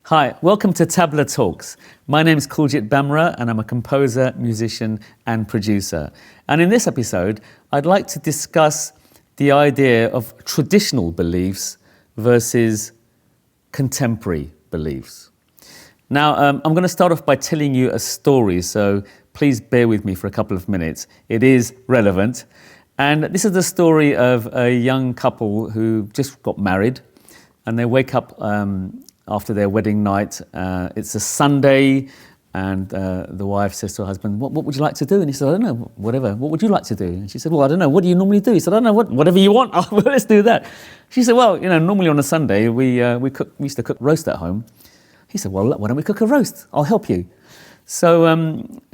Hi, welcome to TABLA Talks. My name is Kuljit Bhamra and I'm a composer, musician and producer. And in this episode, I'd like to discuss the idea of traditional beliefs versus contemporary beliefs. Now, I'm going to start off by telling you a story, so please bear with me for a couple of minutes. It is relevant. And this is the story of a young couple who just got married and they wake up after their wedding night. It's a Sunday, and the wife says to her husband, what would you like to do? And he said, I don't know, whatever. What would you like to do? And she said, well, I don't know. What do you normally do? He said, I don't know, whatever you want. Well, let's do that. She said, well, normally on a Sunday, we used to cook roast at home. He said, well, why don't we cook a roast? I'll help you. So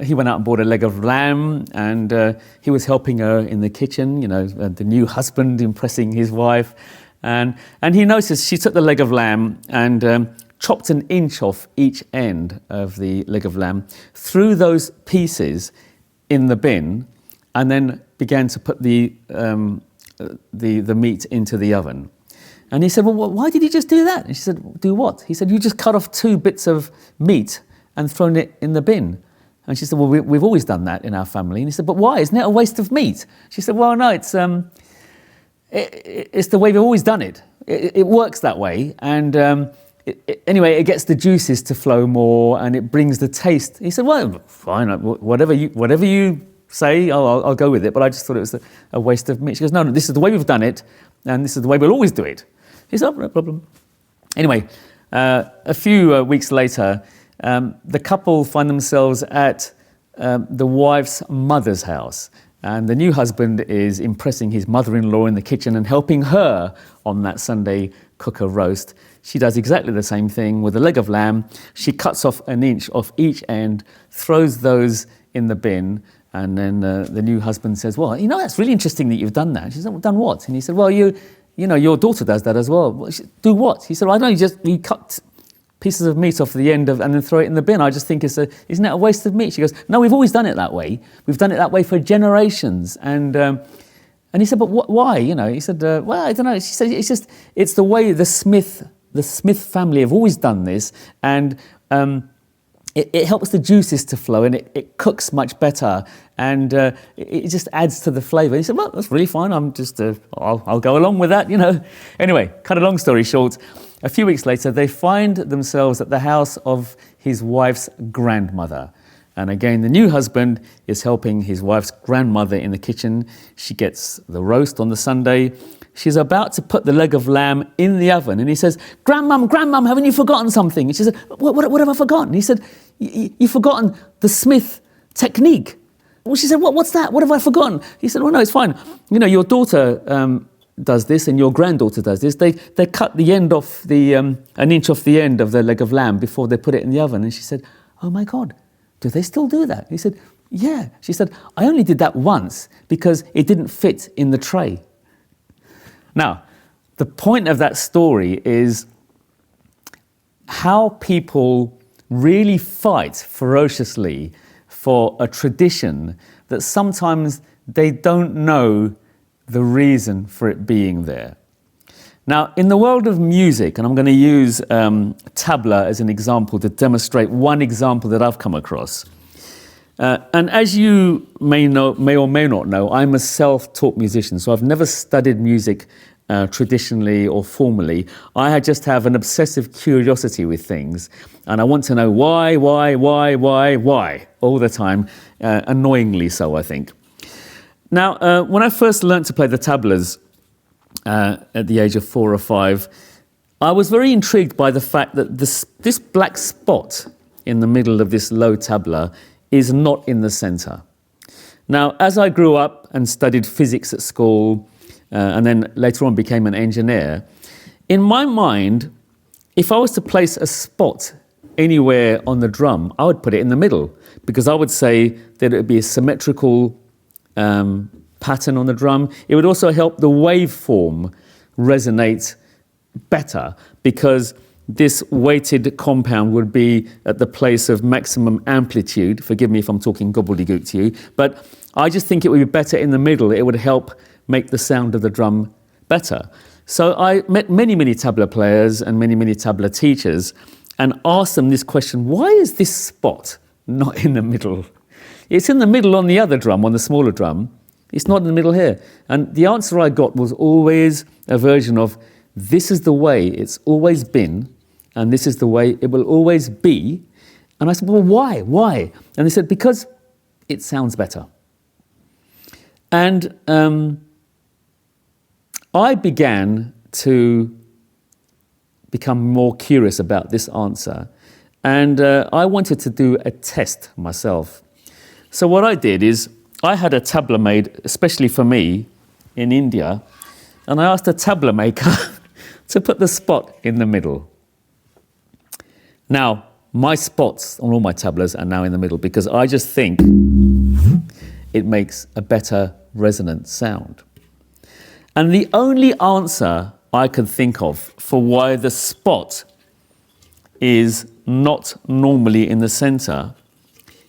he went out and bought a leg of lamb, and he was helping her in the kitchen, the new husband impressing his wife. And he noticed she took the leg of lamb and chopped an inch off each end of the leg of lamb, threw those pieces in the bin, and then began to put the meat into the oven. And he said, well, why did you just do that? And she said, do what? He said, you just cut off 2 bits of meat and thrown it in the bin. And she said, well, we've always done that in our family. And he said, but why? Isn't it a waste of meat? She said, well, no, it's the way we've always done it. It works that way. And anyway, it gets the juices to flow more and it brings the taste. He said, well, fine, whatever you say, I'll go with it. But I just thought it was a waste of meat. She goes, no, this is the way we've done it. And this is the way we'll always do it. He said, oh, no problem. Anyway, a few weeks later, the couple find themselves at the wife's mother's house. And the new husband is impressing his mother-in-law in the kitchen and helping her on that Sunday cook a roast. She does exactly the same thing with a leg of lamb. She cuts off an inch off each end, throws those in the bin, and then the new husband says, well, that's really interesting that you've done that. She said, well, done what? And he said, well, your daughter does that as well. Do what? He said, well, I don't know, you cut pieces of meat off the end and then throw it in the bin. I just think isn't that a waste of meat? She goes, no, we've always done it that way. We've done it that way for generations. And he said, but why? He said, well, I don't know. She said, it's the way the Smith family have always done this, and it helps the juices to flow, and it cooks much better, and it just adds to the flavour. He said, well, that's really fine. I'll go along with that, Anyway, cut a long story short, a few weeks later, they find themselves at the house of his wife's grandmother. And again, the new husband is helping his wife's grandmother in the kitchen. She gets the roast on the Sunday. She's about to put the leg of lamb in the oven. And he says, Grandmum, haven't you forgotten something? And she said, what have I forgotten? He said, you've forgotten the Smith technique. Well, she said, what's that? What have I forgotten? He said, well, no, it's fine. Your daughter does this and your granddaughter does this. They cut the end off an inch off the end of the leg of lamb before they put it in the oven. And she said, oh my God, do they still do that? He said, yeah. She said, I only did that once because it didn't fit in the tray. Now, the point of that story is how people really fight ferociously for a tradition that sometimes they don't know the reason for it being there. Now, in the world of music, and I'm going to use tabla as an example to demonstrate one example that I've come across. And as you may or may not know, I'm a self-taught musician, so I've never studied music traditionally or formally. I just have an obsessive curiosity with things, and I want to know why, all the time, annoyingly so, I think. Now, when I first learned to play the tablas at the age of 4 or 5, I was very intrigued by the fact that this black spot in the middle of this low tabla is not in the center. Now, as I grew up and studied physics at school, and then later on became an engineer, in my mind, if I was to place a spot anywhere on the drum, I would put it in the middle, because I would say that it would be a symmetrical pattern on the drum. It would also help the waveform resonate better, because this weighted compound would be at the place of maximum amplitude. Forgive me if I'm talking gobbledygook to you, but I just think it would be better in the middle. It would help make the sound of the drum better. So I met many tabla players and many tabla teachers, and asked them this question: why is this spot not in the middle? It's in the middle on the other drum, on the smaller drum. It's not in the middle here. And the answer I got was always a version of, this is the way it's always been, and this is the way it will always be. And I said, well, why? Why? And they said, because it sounds better. And I began to become more curious about this answer. And I wanted to do a test myself. So what I did is, I had a tabla made, especially for me, in India. And I asked a tabla maker to put the spot in the middle. Now, my spots on all my tablas are now in the middle because I just think it makes a better resonant sound. And the only answer I could think of for why the spot is not normally in the center,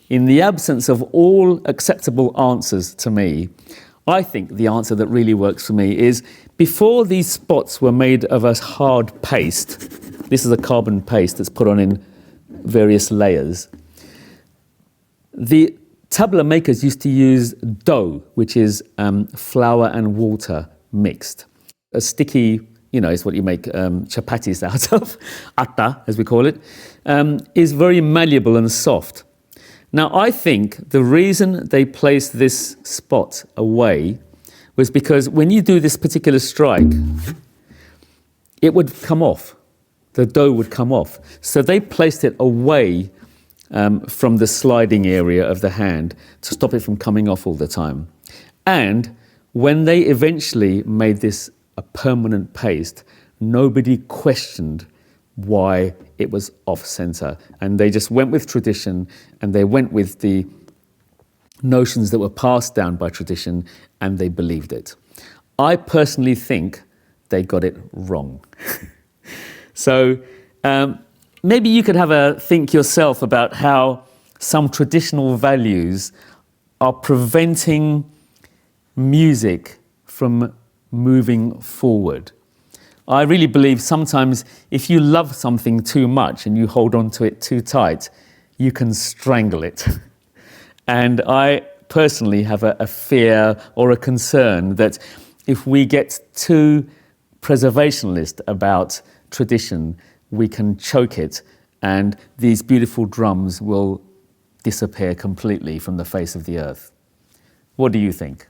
in the absence of all acceptable answers to me, I think the answer that really works for me is, before these spots were made of a hard paste, this is a carbon paste that's put on in various layers, the tabla makers used to use dough, which is flour and water mixed. A sticky, is what you make chapatis out of, atta as we call it, is very malleable and soft. Now, I think the reason they placed this spot away was because when you do this particular strike, it would come off. The dough would come off. So they placed it away from the sliding area of the hand to stop it from coming off all the time. And when they eventually made this a permanent paste, nobody questioned why it was off-center. And they just went with tradition, and they went with the notions that were passed down by tradition, and they believed it. I personally think they got it wrong. So maybe you could have a think yourself about how some traditional values are preventing music from moving forward. I really believe sometimes if you love something too much and you hold on to it too tight, you can strangle it. And I personally have a fear or a concern that if we get too preservationist about tradition, we can choke it and these beautiful drums will disappear completely from the face of the earth. What do you think?